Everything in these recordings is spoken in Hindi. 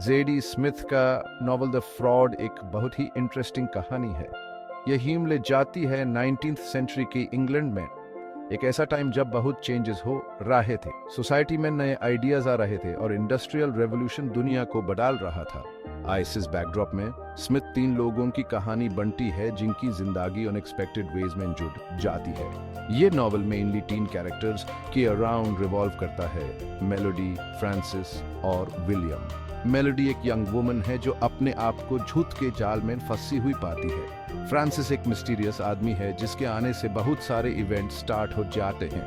जेडी स्मिथ का नॉवल द फ्रॉड एक बहुत ही इंटरेस्टिंग कहानी है। यह हीम ले जाती है 19th सेंचुरी के इंग्लैंड में, एक ऐसा टाइम जब बहुत चेंजेस हो रहे थे, सोसाइटी में नए आइडियाज आ रहे थे और इंडस्ट्रियल रेवोल्यूशन दुनिया को बदल रहा था। आइसिस बैकड्रॉप में स्मिथ 3 लोगों की कहानी बनती है जिनकी जिंदगी अनएक्सपेक्टेड वेज में जुड़ जाती है। ये नॉवल मेनली 3 कैरेक्टर्स के अराउंड रिवॉल्व करता है, मेलोडी, फ्रांसिस और विलियम। मेलोडी एक यंग वुमन है जो अपने आप को झूठ के जाल में फंसी हुई पाती है। फ्रांसिस एक मिस्टीरियस आदमी है जिसके आने से बहुत सारे इवेंट स्टार्ट हो जाते हैं।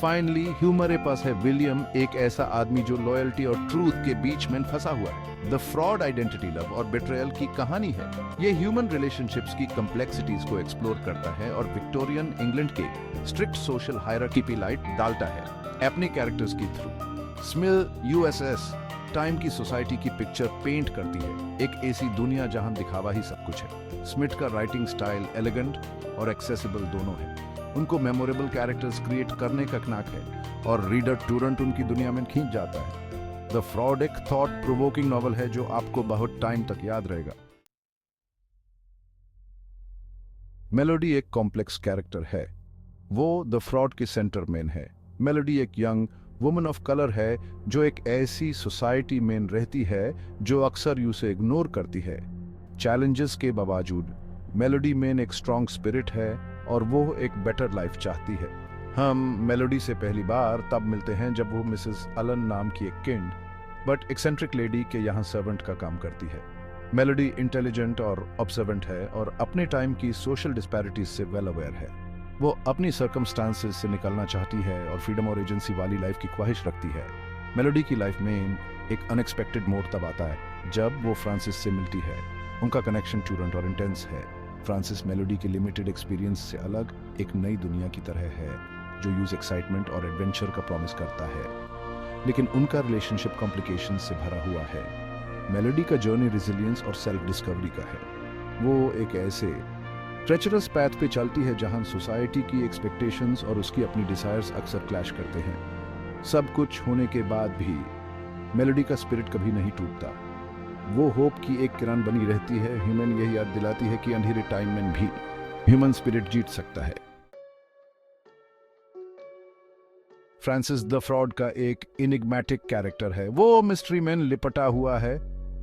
फाइनली ह्यूमर पास है विलियम, एक ऐसा आदमी जो लॉयल्टी और ट्रूथ के बीच में फंसा हुआ है। द फ्रॉड आइडेंटिटी, लव और बिट्रेयल की कहानी है। ये ह्यूमन रिलेशनशिप्स की कॉम्प्लेक्सिटीज को एक्सप्लोर करता है और विक्टोरियन इंग्लैंड के स्ट्रिक्ट सोशल हायरार्की पे लाइट डालता है अपने कैरेक्टर्स की थ्रू। स्मिथ यूएसएस टाइम की सोसाइटी की पिक्चर पेंट करती है, एक ऐसी दुनिया जहां दिखावा ही सब कुछ है। स्मिथ का राइटिंग स्टाइल एलिगेंट और एक्सेसिबल दोनों है। उनको मेमोरेबल कैरेक्टर्स क्रिएट करने का कनाक है और रीडर तुरंत उनकी दुनिया में खींच जाता है। द फ्रॉड एक थॉट प्रोवोकिंग नॉवल है जो आपको बहुत टाइम तक याद रहेगा। मेलोडी एक कॉम्प्लेक्स कैरेक्टर है, वो द फ्रॉड की सेंटर मैन है। मेलोडी एक यंग वुमन ऑफ कलर है जो एक ऐसी सोसाइटी में रहती है जो अक्सर उसे इग्नोर करती है। चैलेंजेस के बावजूद मेलोडी में एक स्ट्रॉन्ग स्पिरिट है और वो एक बेटर लाइफ चाहती है। हम मेलोडी से पहली बार तब मिलते हैं जब वो मिसेस अलन नाम की एक किंड बट एक्सेंट्रिक लेडी के यहाँ सर्वेंट का काम करती है। मेलोडी इंटेलिजेंट और ऑब्जर्वेंट है और अपने टाइम की सोशल डिस्पैरिटीज से वेल अवेयर है। वो अपनी सर्कमस्टांसेस से निकलना चाहती है और फ्रीडम और एजेंसी वाली लाइफ की ख्वाहिश रखती है। मेलोडी की लाइफ में एक अनएक्सपेक्टेड मोड़ तब आता है जब वो फ्रांसिस से मिलती है। उनका कनेक्शन टूरेंट और इंटेंस है। फ्रांसिस मेलोडी के लिमिटेड एक्सपीरियंस से अलग एक नई दुनिया की तरह है जो यूज एक्साइटमेंट और एडवेंचर का प्रॉमिस करता है, लेकिन उनका रिलेशनशिप कॉम्प्लिकेशन से भरा हुआ है। मेलोडी का जर्नी रेजिलियंस और सेल्फ डिस्कवरी का है। वो एक ऐसे ट्रेचरस पैथ पे चलती है जहां सोसाइटी की एक्सपेक्टेशंस और उसकी अपनी डिजायर्स अक्सर क्लैश करते हैं। सब कुछ होने के बाद भी मेलोडी का स्पिरिट कभी नहीं टूटता। वो होप की एक किरण बनी रहती है। ह्यूमन यही याद दिलाती है कि अंधेरे टाइम में भी ह्यूमन स्पिरिट जीत सकता है। फ्रांसिस द फ्रॉड का एक इनिग्मेटिक कैरेक्टर है। वो मिस्ट्री में लिपटा हुआ है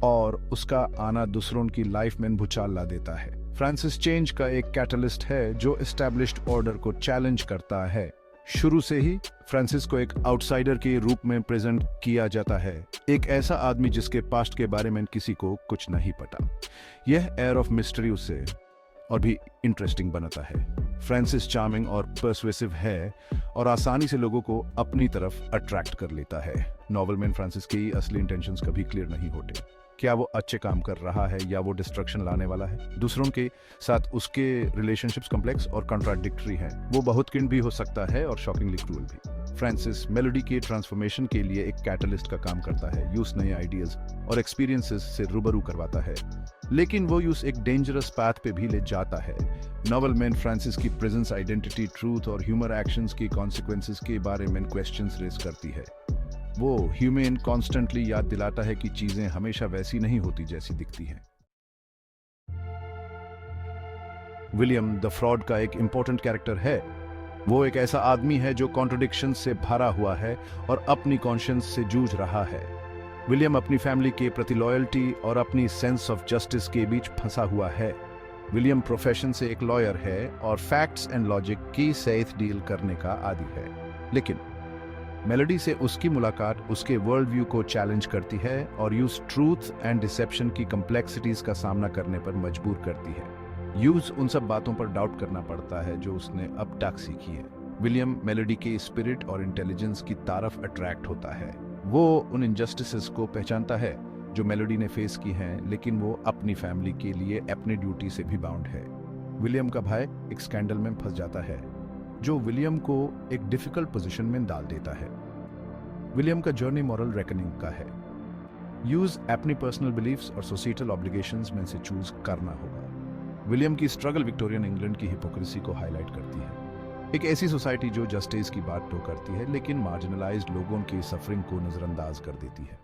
और उसका आना दूसरों की लाइफ में भूचाल ला देता है। फ्रांसिस चेंज का एक कैटलिस्ट है जो एस्टैब्लिश्ड ऑर्डर को चैलेंज करता है। शुरू से ही फ्रांसिस को एक आउटसाइडर के रूप में प्रेजेंट किया जाता है, एक ऐसा आदमी जिसके पास्ट के बारे में किसी को कुछ नहीं पता। यह एयर ऑफ मिस्ट्री उसे और भी इंटरेस्टिंग बनाता है। फ्रांसिस चार्मिंग और पर्सुएसिव है और आसानी से लोगों को अपनी तरफ अट्रैक्ट कर लेता है। नॉवल में फ्रांसिस की असली इंटेंशंस कभी क्लियर नहीं होते। क्या वो अच्छे काम कर रहा है या वो डिस्ट्रक्शन लाने वाला है। दूसरों के साथ उसके रिलेशनशिप्स कॉम्प्लेक्स और कॉन्ट्राडिक्टरी हैं। वो बहुत किंड भी हो सकता है और शॉकिंगली क्रूअल भी। फ्रांसिस मेलोडी के ट्रांसफॉर्मेशन के लिए एक कैटलिस्ट का काम करता है। यूस नए आइडियाज और एक्सपीरियंसेस से रूबरू करवाता है, लेकिन वो यूस एक डेंजरस पाथ पे भी ले जाता है। नॉवल में फ्रांसिस की प्रेजेंस, आइडेंटिटी, ट्रूथ और ह्यूमर एक्शंस की कॉन्सिक्वेंसेस के बारे में क्वेश्चंस रेज करती है। वो ह्यूमन कॉन्स्टेंटली याद दिलाता है कि चीजें हमेशा वैसी नहीं होती जैसी दिखती हैं। विलियम द फ्रॉड का एक इंपॉर्टेंट कैरेक्टर है। वो एक ऐसा आदमी है जो कॉन्ट्रडिक्शन से भरा हुआ है और अपनी कॉन्शियंस से जूझ रहा है। विलियम अपनी फैमिली के प्रति लॉयल्टी और अपनी सेंस ऑफ जस्टिस के बीच फंसा हुआ है। विलियम प्रोफेशन से एक लॉयर है और फैक्ट्स एंड लॉजिक की साथ डील करने का आदी है, लेकिन मेलोडी से उसकी मुलाकात उसके वर्ल्ड व्यू को चैलेंज करती है और यूज ट्रूथ एंड डिसेप्शन की कॉम्प्लेक्सिटीज का सामना करने पर मजबूर करती है। यूज उन सब बातों पर डाउट करना पड़ता है जो उसने अब तक सीखी है। विलियम मेलोडी के स्पिरिट और इंटेलिजेंस की तरफ अट्रैक्ट होता है। वो उन इनजस्टिसेस को पहचानता है जो मेलोडी ने फेस की हैं, लेकिन वो अपनी फैमिली के लिए अपनी ड्यूटी से भी बाउंड है। विलियम का भाई एक स्कैंडल में फंस जाता है जो विलियम को एक डिफिकल्ट पोजीशन में डाल देता है। विलियम का जर्नी मॉरल रेकनिंग का है। यूज अपनी पर्सनल बिलीफ्स और सोसाइटल ऑब्लिगेशंस में से चूज करना होगा। विलियम की स्ट्रगल विक्टोरियन इंग्लैंड की हिपोक्रेसी को हाईलाइट करती है। एक ऐसी सोसाइटी जो जस्टिस की बात तो करती है लेकिन मार्जिनलाइज्ड लोगों की सफरिंग को नजरअंदाज कर देती है।